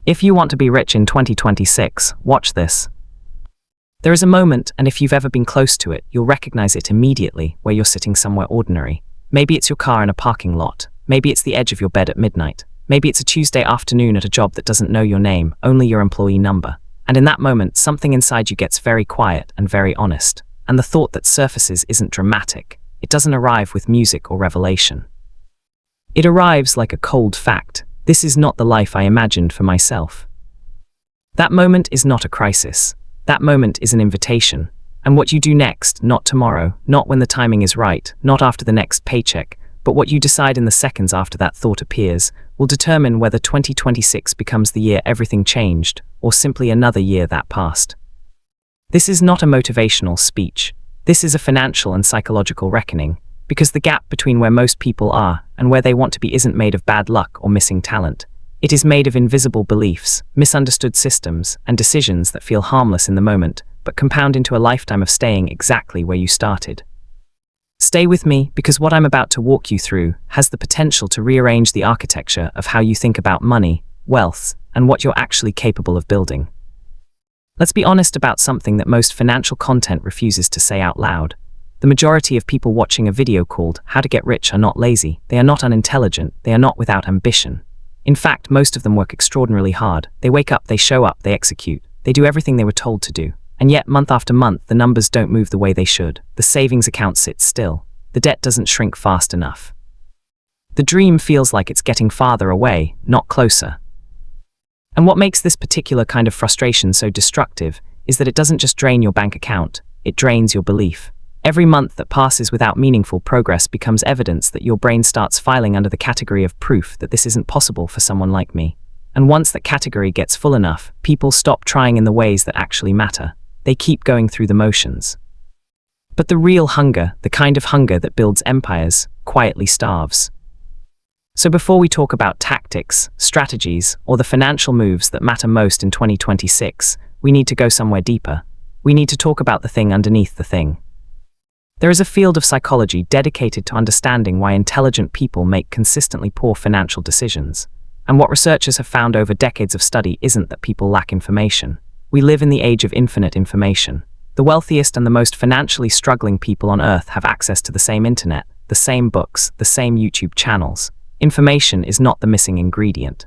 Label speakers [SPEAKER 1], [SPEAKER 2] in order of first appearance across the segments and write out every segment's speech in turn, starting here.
[SPEAKER 1] If you want to be rich in 2026, watch this. There is a moment, and if you've ever been close to it, you'll recognize it immediately, where you're sitting somewhere ordinary. Maybe it's your car in a parking lot. Maybe it's the edge of your bed at midnight. Maybe it's a Tuesday afternoon at a job that doesn't know your name, only your employee number. And in that moment, something inside you gets very quiet and very honest. And the thought that surfaces isn't dramatic. It doesn't arrive with music or revelation. It arrives like a cold fact. This is not the life I imagined for myself. That moment is not a crisis. That moment is an invitation. And what you do next, not tomorrow, not when the timing is right, not after the next paycheck, but what you decide in the seconds after that thought appears, will determine whether 2026 becomes the year everything changed, or simply another year that passed. This is not a motivational speech. This is a financial and psychological reckoning, because the gap between where most people are and where they want to be isn't made of bad luck or missing talent. It is made of invisible beliefs, misunderstood systems, and decisions that feel harmless in the moment, but compound into a lifetime of staying exactly where you started. Stay with me, because what I'm about to walk you through has the potential to rearrange the architecture of how you think about money, wealth, and what you're actually capable of building. Let's be honest about something that most financial content refuses to say out loud. The majority of people watching a video called How to Get Rich are not lazy, they are not unintelligent, they are not without ambition. In fact, most of them work extraordinarily hard. They wake up, they show up, they execute. They do everything they were told to do. And yet, month after month, the numbers don't move the way they should. The savings account sits still. The debt doesn't shrink fast enough. The dream feels like it's getting farther away, not closer. And what makes this particular kind of frustration so destructive is that it doesn't just drain your bank account, it drains your belief. Every month that passes without meaningful progress becomes evidence that your brain starts filing under the category of proof that this isn't possible for someone like me. And once that category gets full enough, people stop trying in the ways that actually matter. They keep going through the motions. But the real hunger, the kind of hunger that builds empires, quietly starves. So before we talk about tactics, strategies, or the financial moves that matter most in 2026, we need to go somewhere deeper. We need to talk about the thing underneath the thing. There is a field of psychology dedicated to understanding why intelligent people make consistently poor financial decisions. And what researchers have found over decades of study isn't that people lack information. We live in the age of infinite information. The wealthiest and the most financially struggling people on Earth have access to the same internet, the same books, the same YouTube channels. Information is not the missing ingredient.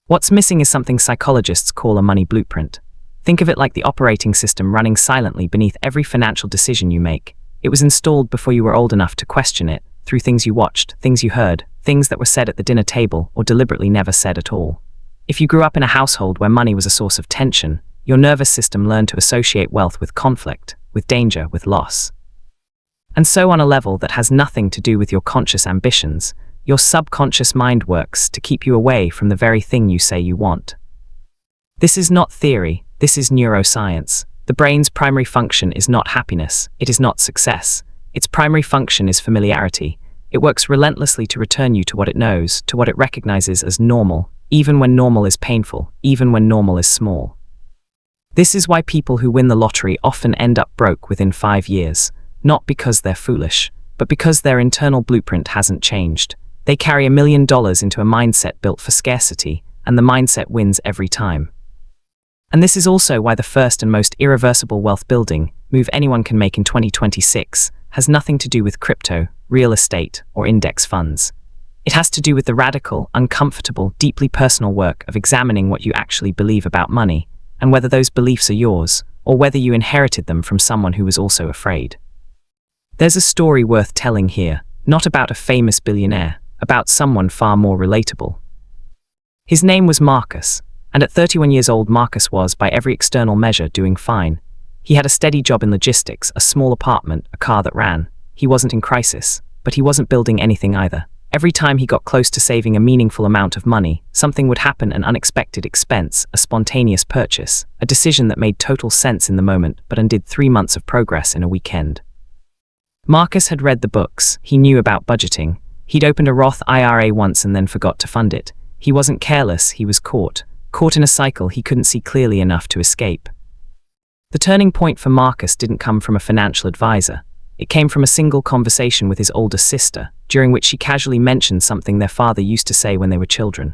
[SPEAKER 1] What's missing is something psychologists call a money blueprint. Think of it like the operating system running silently beneath every financial decision you make. It was installed before you were old enough to question it, through things you watched, things you heard, things that were said at the dinner table or deliberately never said at all. If you grew up in a household where money was a source of tension, your nervous system learned to associate wealth with conflict, with danger, with loss. And so on a level that has nothing to do with your conscious ambitions, your subconscious mind works to keep you away from the very thing you say you want. This is not theory, this is neuroscience. The brain's primary function is not happiness, it is not success. Its primary function is familiarity. It works relentlessly to return you to what it knows, to what it recognizes as normal, even when normal is painful, even when normal is small. This is why people who win the lottery often end up broke within 5 years, not because they're foolish, but because their internal blueprint hasn't changed. They carry $1 million into a mindset built for scarcity, and the mindset wins every time. And this is also why the first and most irreversible wealth building move anyone can make in 2026 has nothing to do with crypto, real estate, or index funds. It has to do with the radical, uncomfortable, deeply personal work of examining what you actually believe about money, and whether those beliefs are yours, or whether you inherited them from someone who was also afraid. There's a story worth telling here, not about a famous billionaire, about someone far more relatable. His name was Marcus. And at 31 years old, Marcus was, by every external measure, doing fine. He had a steady job in logistics, a small apartment, a car that ran. He wasn't in crisis, but he wasn't building anything either. Every time he got close to saving a meaningful amount of money, something would happen, an unexpected expense, a spontaneous purchase, a decision that made total sense in the moment but undid 3 months of progress in a weekend. Marcus had read the books, he knew about budgeting. He'd opened a Roth IRA once and then forgot to fund it. He wasn't careless, he was caught in a cycle he couldn't see clearly enough to escape. The turning point for Marcus didn't come from a financial advisor. It came from a single conversation with his older sister, during which she casually mentioned something their father used to say when they were children.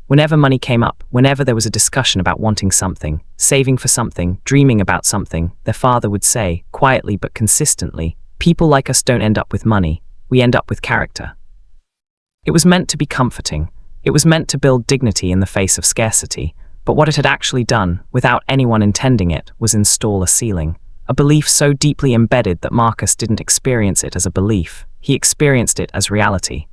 [SPEAKER 1] Whenever money came up, whenever there was a discussion about wanting something, saving for something, dreaming about something, their father would say, quietly but consistently, "People like us don't end up with money, we end up with character." It was meant to be comforting. It was meant to build dignity in the face of scarcity. But what it had actually done, without anyone intending it, was install a ceiling. A belief so deeply embedded that Marcus didn't experience it as a belief. He experienced it as reality.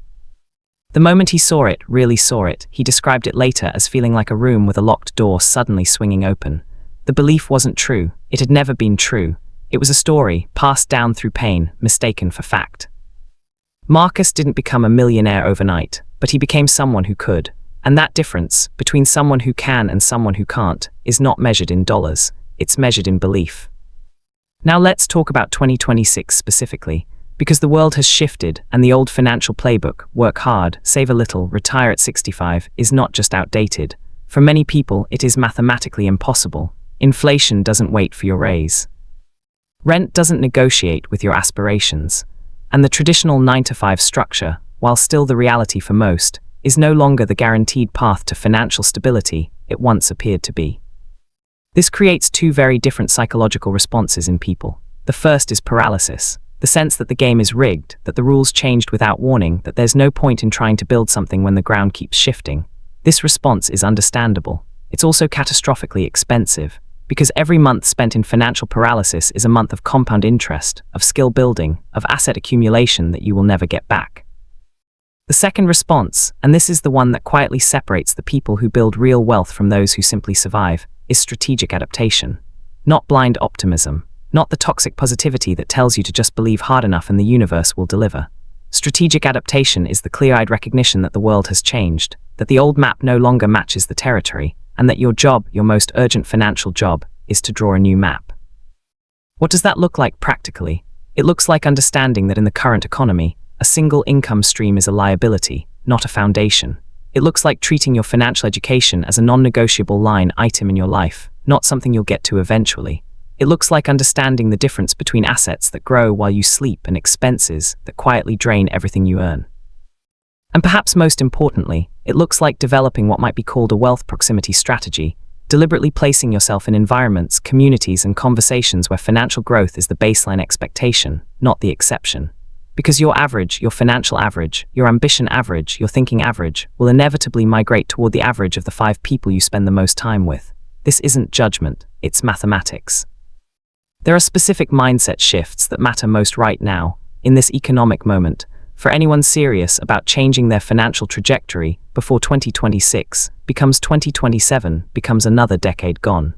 [SPEAKER 1] The moment he saw it, really saw it, he described it later as feeling like a room with a locked door suddenly swinging open. The belief wasn't true. It had never been true. It was a story, passed down through pain, mistaken for fact. Marcus didn't become a millionaire overnight, but he became someone who could. And that difference, between someone who can and someone who can't, is not measured in dollars. It's measured in belief. Now let's talk about 2026 specifically, because the world has shifted and the old financial playbook, work hard, save a little, retire at 65, is not just outdated. For many people, it is mathematically impossible. Inflation doesn't wait for your raise. Rent doesn't negotiate with your aspirations. And the traditional 9-to-5 structure, while still the reality for most, is no longer the guaranteed path to financial stability it once appeared to be. This creates two very different psychological responses in people. The first is paralysis, the sense that the game is rigged, that the rules changed without warning, that there's no point in trying to build something when the ground keeps shifting. This response is understandable. It's also catastrophically expensive, because every month spent in financial paralysis is a month of compound interest, of skill building, of asset accumulation that you will never get back. The second response, and this is the one that quietly separates the people who build real wealth from those who simply survive, is strategic adaptation. Not blind optimism, not the toxic positivity that tells you to just believe hard enough and the universe will deliver. Strategic adaptation is the clear-eyed recognition that the world has changed, that the old map no longer matches the territory, and that your job, your most urgent financial job, is to draw a new map. What does that look like practically? It looks like understanding that in the current economy, a single income stream is a liability, not a foundation. It looks like treating your financial education as a non-negotiable line item in your life, not something you'll get to eventually. It looks like understanding the difference between assets that grow while you sleep and expenses that quietly drain everything you earn. And perhaps most importantly, it looks like developing what might be called a wealth proximity strategy, deliberately placing yourself in environments, communities, and conversations where financial growth is the baseline expectation, not the exception. Because your average, your financial average, your ambition average, your thinking average, will inevitably migrate toward the average of the 5 people you spend the most time with. This isn't judgment, it's mathematics. There are specific mindset shifts that matter most right now, in this economic moment, for anyone serious about changing their financial trajectory before 2026 becomes 2027, becomes another decade gone.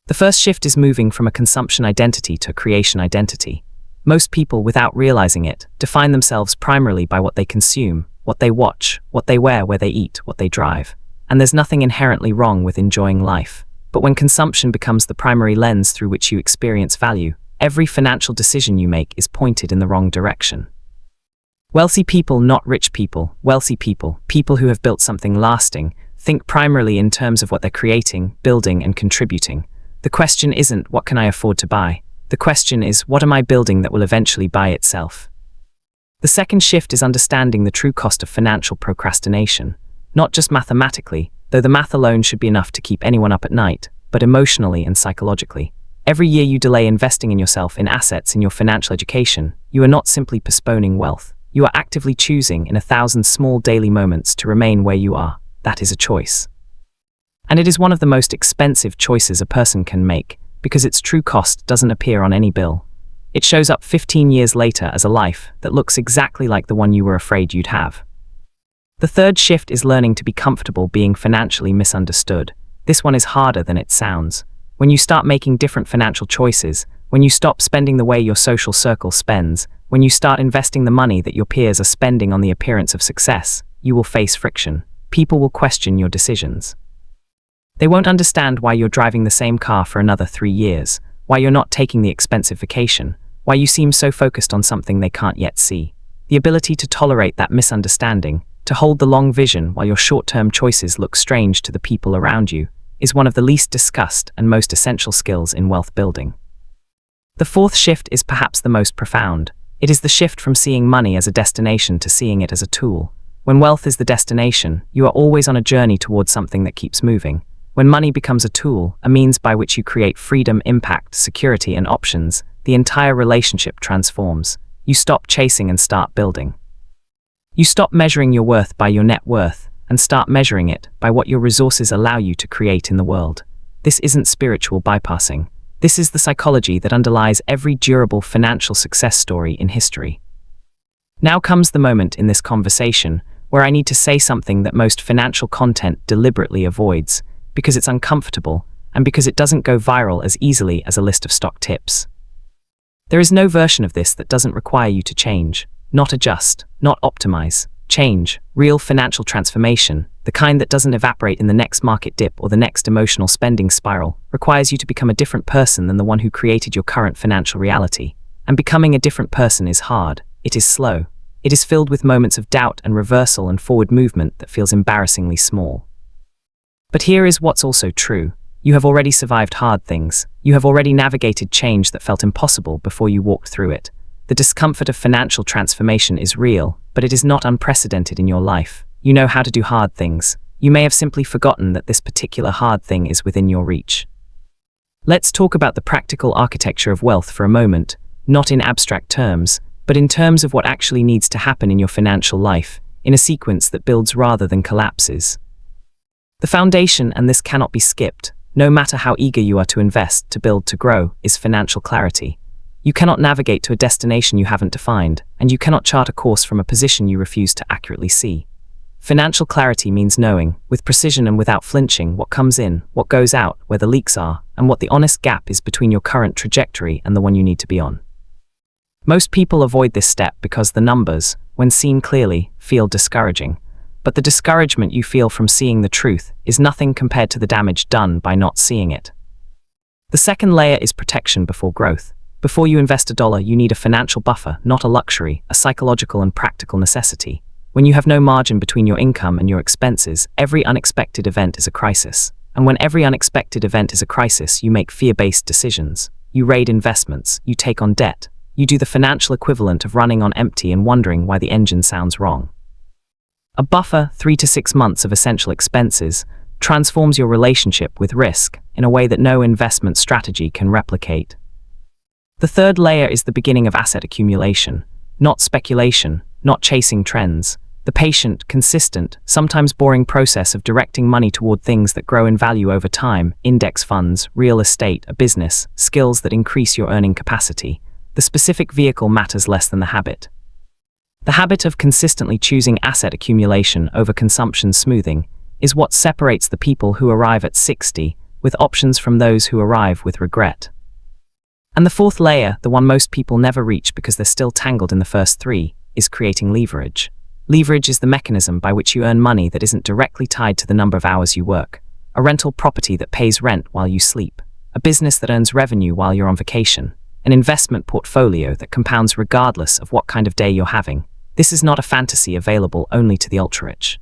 [SPEAKER 1] The first shift is moving from a consumption identity to a creation identity. Most people, without realizing it, define themselves primarily by what they consume, what they watch, what they wear, where they eat, what they drive. And there's nothing inherently wrong with enjoying life. But when consumption becomes the primary lens through which you experience value, every financial decision you make is pointed in the wrong direction. Wealthy people, not rich people, wealthy people, people who have built something lasting, think primarily in terms of what they're creating, building, and contributing. The question isn't, what can I afford to buy? The question is, what am I building that will eventually buy itself? The second shift is understanding the true cost of financial procrastination, not just mathematically, though the math alone should be enough to keep anyone up at night, but emotionally and psychologically. Every year you delay investing in yourself, in assets, in your financial education, you are not simply postponing wealth. You are actively choosing in 1,000 small daily moments to remain where you are. That is a choice. And it is one of the most expensive choices a person can make, because its true cost doesn't appear on any bill. It shows up 15 years later as a life that looks exactly like the one you were afraid you'd have. The third shift is learning to be comfortable being financially misunderstood. This one is harder than it sounds. When you start making different financial choices, when you stop spending the way your social circle spends, when you start investing the money that your peers are spending on the appearance of success, you will face friction. People will question your decisions. They won't understand why you're driving the same car for another 3 years, why you're not taking the expensive vacation, why you seem so focused on something they can't yet see. The ability to tolerate that misunderstanding, to hold the long vision while your short-term choices look strange to the people around you, is one of the least discussed and most essential skills in wealth building. The fourth shift is perhaps the most profound. It is the shift from seeing money as a destination to seeing it as a tool. When wealth is the destination, you are always on a journey towards something that keeps moving. When money becomes a tool, a means by which you create freedom, impact, security, and options, the entire relationship transforms. You stop chasing and start building. You stop measuring your worth by your net worth and start measuring it by what your resources allow you to create in the world. This isn't spiritual bypassing. This is the psychology that underlies every durable financial success story in history. Now comes the moment in this conversation where I need to say something that most financial content deliberately avoids, because it's uncomfortable and because it doesn't go viral as easily as a list of stock tips. There is no version of this that doesn't require you to change, not adjust, not optimize. Change, real financial transformation, the kind that doesn't evaporate in the next market dip or the next emotional spending spiral, requires you to become a different person than the one who created your current financial reality. And becoming a different person is hard. It is slow. It is filled with moments of doubt and reversal and forward movement that feels embarrassingly small. But here is what's also true. You have already survived hard things. You have already navigated change that felt impossible before you walked through it. The discomfort of financial transformation is real, but it is not unprecedented in your life. You know how to do hard things. You may have simply forgotten that this particular hard thing is within your reach. Let's talk about the practical architecture of wealth for a moment, not in abstract terms, but in terms of what actually needs to happen in your financial life, in a sequence that builds rather than collapses. The foundation, and this cannot be skipped, no matter how eager you are to invest, to build, to grow, is financial clarity. You cannot navigate to a destination you haven't defined, and you cannot chart a course from a position you refuse to accurately see. Financial clarity means knowing, with precision and without flinching, what comes in, what goes out, where the leaks are, and what the honest gap is between your current trajectory and the one you need to be on. Most people avoid this step because the numbers, when seen clearly, feel discouraging. But the discouragement you feel from seeing the truth is nothing compared to the damage done by not seeing it. The second layer is protection before growth. Before you invest $1, you need a financial buffer, not a luxury, a psychological and practical necessity. When you have no margin between your income and your expenses, every unexpected event is a crisis. And when every unexpected event is a crisis, you make fear-based decisions. You raid investments, you take on debt. You do the financial equivalent of running on empty and wondering why the engine sounds wrong. A buffer, 3 to 6 months of essential expenses, transforms your relationship with risk in a way that no investment strategy can replicate. The third layer is the beginning of asset accumulation, not speculation, not chasing trends. The patient, consistent, sometimes boring process of directing money toward things that grow in value over time, index funds, real estate, a business, skills that increase your earning capacity. The specific vehicle matters less than the habit. The habit of consistently choosing asset accumulation over consumption smoothing is what separates the people who arrive at 60 with options from those who arrive with regret. And the fourth layer, the one most people never reach because they're still tangled in the first 3, is creating leverage. Leverage is the mechanism by which you earn money that isn't directly tied to the number of hours you work. A rental property that pays rent while you sleep. A business that earns revenue while you're on vacation. An investment portfolio that compounds regardless of what kind of day you're having. This is not a fantasy available only to the ultra-rich.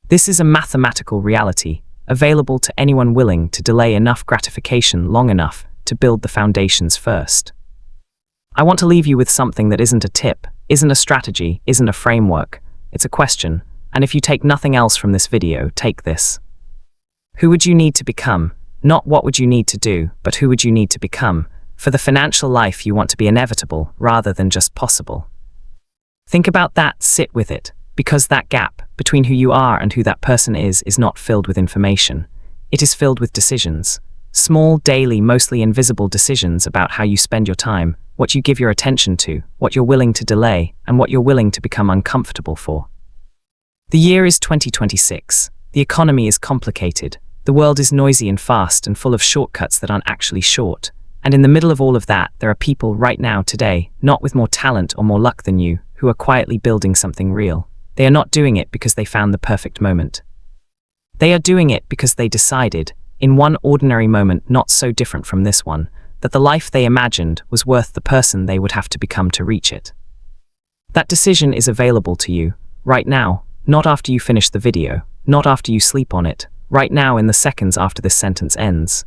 [SPEAKER 1] This is a mathematical reality, available to anyone willing to delay enough gratification long enough to build the foundations first. I want to leave you with something that isn't a tip, isn't a strategy, isn't a framework. It's a question, and if you take nothing else from this video, take this. Who would you need to become? Not what would you need to do, but who would you need to become for the financial life you want to be inevitable rather than just possible? Think about that, sit with it, because that gap between who you are and who that person is not filled with information. It is filled with decisions. Small, daily, mostly invisible decisions about how you spend your time, what you give your attention to, what you're willing to delay, and what you're willing to become uncomfortable for. The year is 2026. The economy is complicated. The world is noisy and fast and full of shortcuts that aren't actually short. And in the middle of all of that, there are people right now, today, not with more talent or more luck than you, who are quietly building something real. They are not doing it because they found the perfect moment. They are doing it because they decided, in one ordinary moment not so different from this one, that the life they imagined was worth the person they would have to become to reach it. That decision is available to you, right now, not after you finish the video, not after you sleep on it, right now in the seconds after this sentence ends.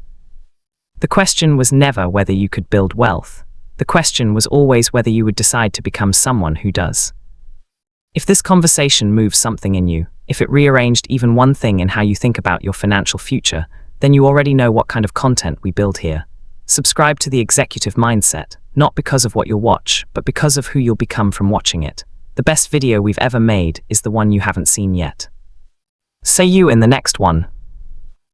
[SPEAKER 1] The question was never whether you could build wealth. The question was always whether you would decide to become someone who does. If this conversation moves something in you, if it rearranged even one thing in how you think about your financial future, then you already know what kind of content we build here. Subscribe to The Executive Mindset, not because of what you'll watch, but because of who you'll become from watching it. The best video we've ever made is the one you haven't seen yet. See you in the next one.